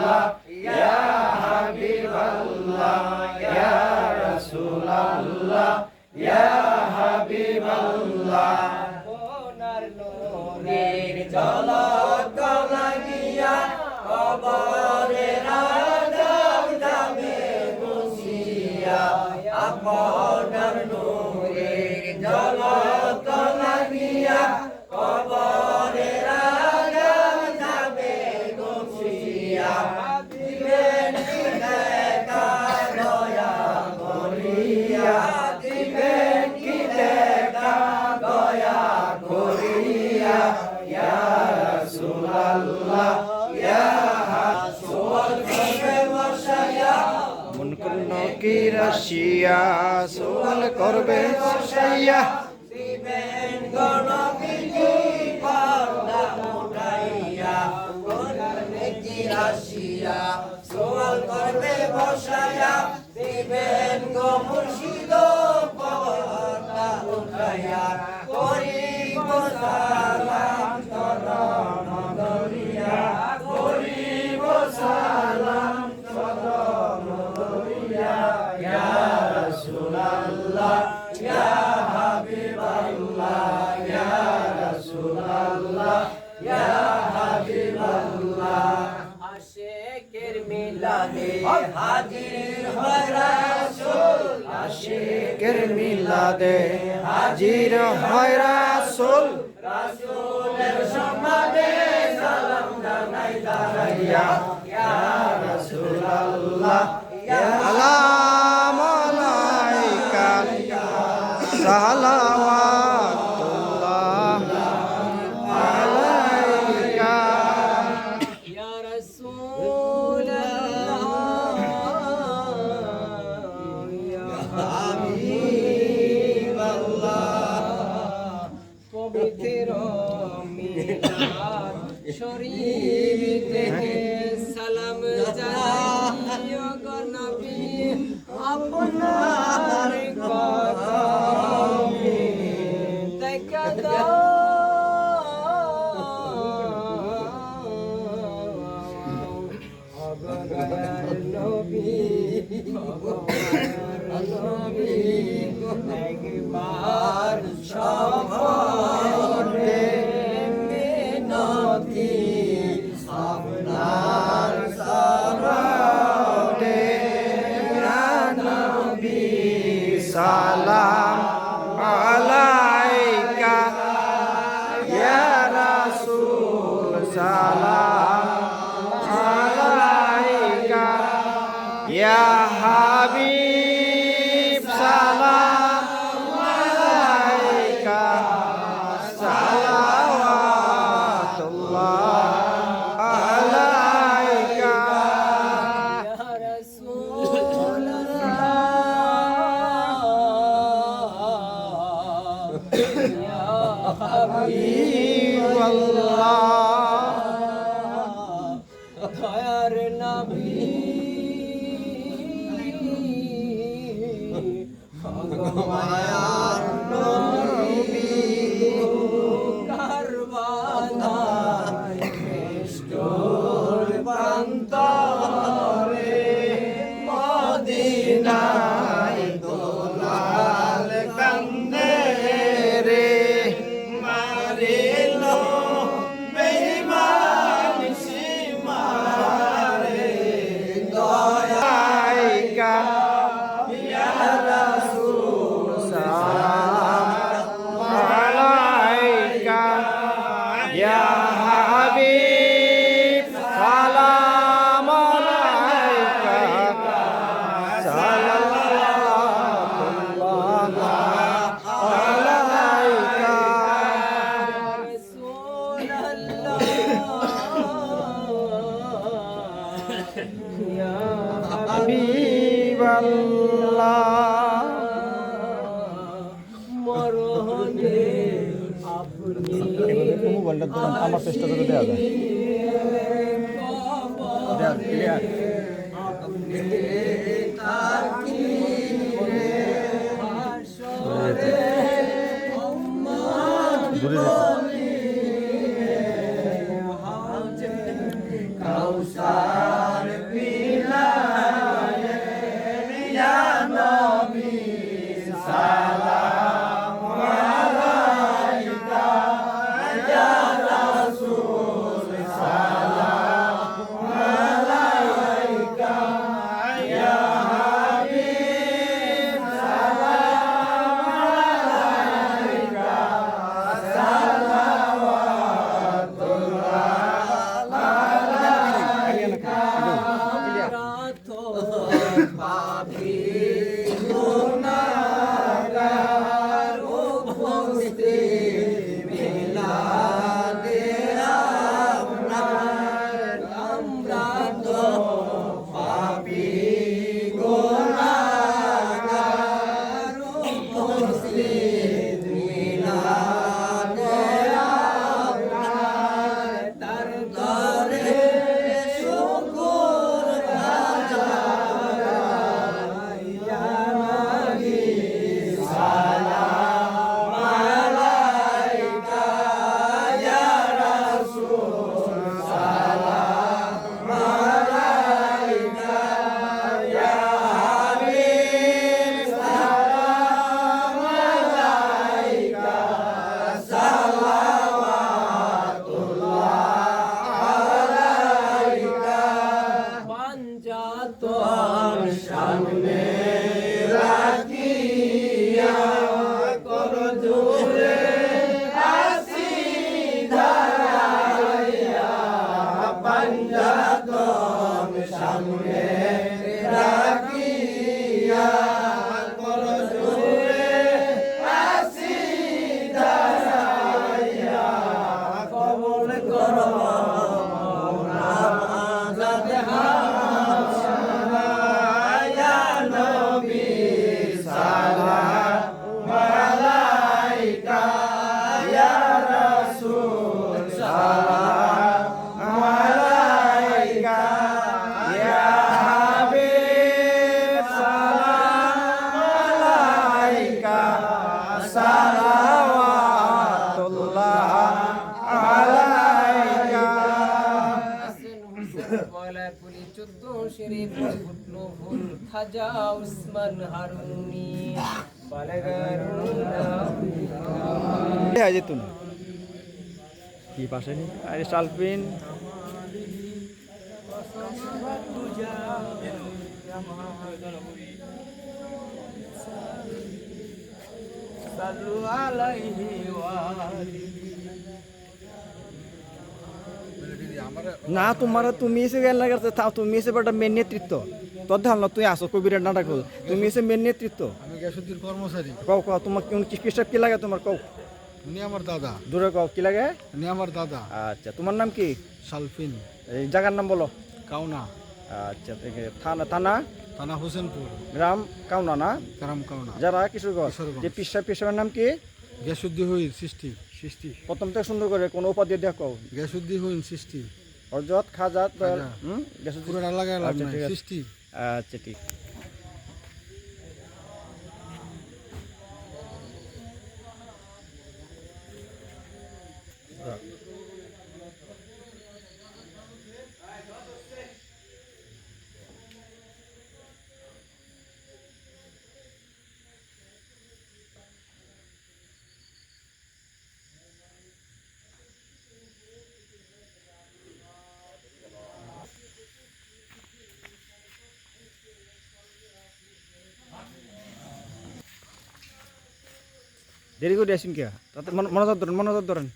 Rasulallah, Ya Habiballah, Ya Rasulallah, Ya Habiballah. সোনার নূরের ঝলক লাগিয়া কবরের আযাব যাবে মুছিয়া, আপনার নূরের ঝলক লাগিয়া কবরের আযাব যাবে মুছিয়া, দিবেন দেখা দয়া করিয়া, দিবেন কি দেখা দয়া করিয়া, ইয়া রাসূলুল্লাহ, ইয়া সোয়াল করবে বসায়া, মন করল কি রাশিয়া, সোয়াল করবে বসাইয়া, দিবেন গণবিধি পর্দা উঠাইয়া, করবে কি রাশিয়া, সোয়াল করবে বসায়া, দিবেন গো মুর্শিদ পর্দা উঠাইয়া, করিব সালাম চরণ ধরিয়া, করিব সালাম চরণ ধরিয়া, ইয়া রাসূলুল্লাহ, ইয়া হাবিবাল্লাহ, ইয়া রাসূলুল্লাহ, ইয়া হাবিবাল্লাহ। আশিকের মিলাদে হাজির হয় রাসূল, আশিকের মিলাদে হাজির হয় রাসূল, রাসূলের সম্মানে সালাম জানাই দাঁড়াইয়া, ইয়া রাসূলুল্লাহ, ইয়া সালাম আলাইকা সালাওয়াতুল্লাহ আলাইকা, ইয়া রাসূলুল্লাহ, ইয়া হাবিবাল্লাহ। পবিত্র মিলাদ শরীফ থেকে সালাম জানাই গো নবী, আপনার কদমে দেখা দাও, অগদয়ার নবী, অগদয়ার নবী, একবার সফরে মিনতি আপনার শরণে, ইয়া নবী সালাম আলাইকা ইয়া রাসূল, সালাম আলাইকা ইয়া হাবিব, সালাম আলাইকা সালাওয়াতুল্লাহ আলাইকা, ইয়া রাসূলুল্লাহ, ইয়া হাবিবাল্লাহ, দয়ার নবী, মায়ার নবী, কারবালায় নিষ্ঠুর প্রান্তরে, মদিনায় দোলাল কান্দে রে, মারিল বেঈমান সীমারে, আলাইকা ইয়া রাসূল, সালাম আলাইকা ইয়া হাবিব, সালাম আলাইকা সালাওয়াতুল্লাহ আলাইকা, হাবিবাল্লাহ। মরহনে আপনি মোবাইলটা আমার চেষ্টা করে দেওয়া যায়। দূরে কাউসার পাপী গুনাহগার উপস্থিত মিলাদে আপনার আমরা তো পাপী গুনাহগার উপস্থিত মিলাদে আপনার দরবারে শুকর হাজার ইয়া নবী সালাম আলাইকা ইয়া রাসূল সালাম আলাইকা ইয়া হাবিব সালাম আলাইকা পাঞ্জাতন সামনে রাখিয়া কর জোরে আসি ধারাইয়া পাঞ্জাতন সামনে রাখিয়া কর জোরে আসি ধারাইয়া কবল কর খাজা উসমান হারুনি যেত না কি পাশে নি আরে সালফিন সাল্লু আলাইহি ওয়া না তোমার তুমি এসে গেল না করতে তাও তুমি এসে বড় মেন নেতৃত্ব তোর ধাল না তুই আসো কবিরের নাটক তুমি এসে মেন নেতৃত্ব আমি গ্যাসুদ্দিন কর্মচারী কও কও তোমার কোন কি পেশাব কি লাগে তোমার কও উনি আমার দাদা দূরে কও কি লাগে উনি আমার দাদা আচ্ছা তোমার নাম কি সালফিন এই জায়গার নাম বলো কাউনা আচ্ছা থানা থানা থানা হোসেনপুর গ্রাম কাউনা না গ্রাম কাউনা যারা কিশোরগঞ্জ কিশোরগঞ্জ। যে পেশাবের নাম কি গ্যাসুদ্দি হইন সৃষ্টি সৃষ্টি প্রথম থেকে সুন্দর করে কোন উপাধি দিয়ে কও গ্যাসুদ্দি হইন সৃষ্টি হরজত খাজাত খাজা। গ্যাস পুরোটা লাগাইলাম আচ্ছা, না, ঠিক আছে। সৃষ্টি আচ্ছা ঠিক দেরি করে আসুন কে তাতে মনোযোগ ধরেন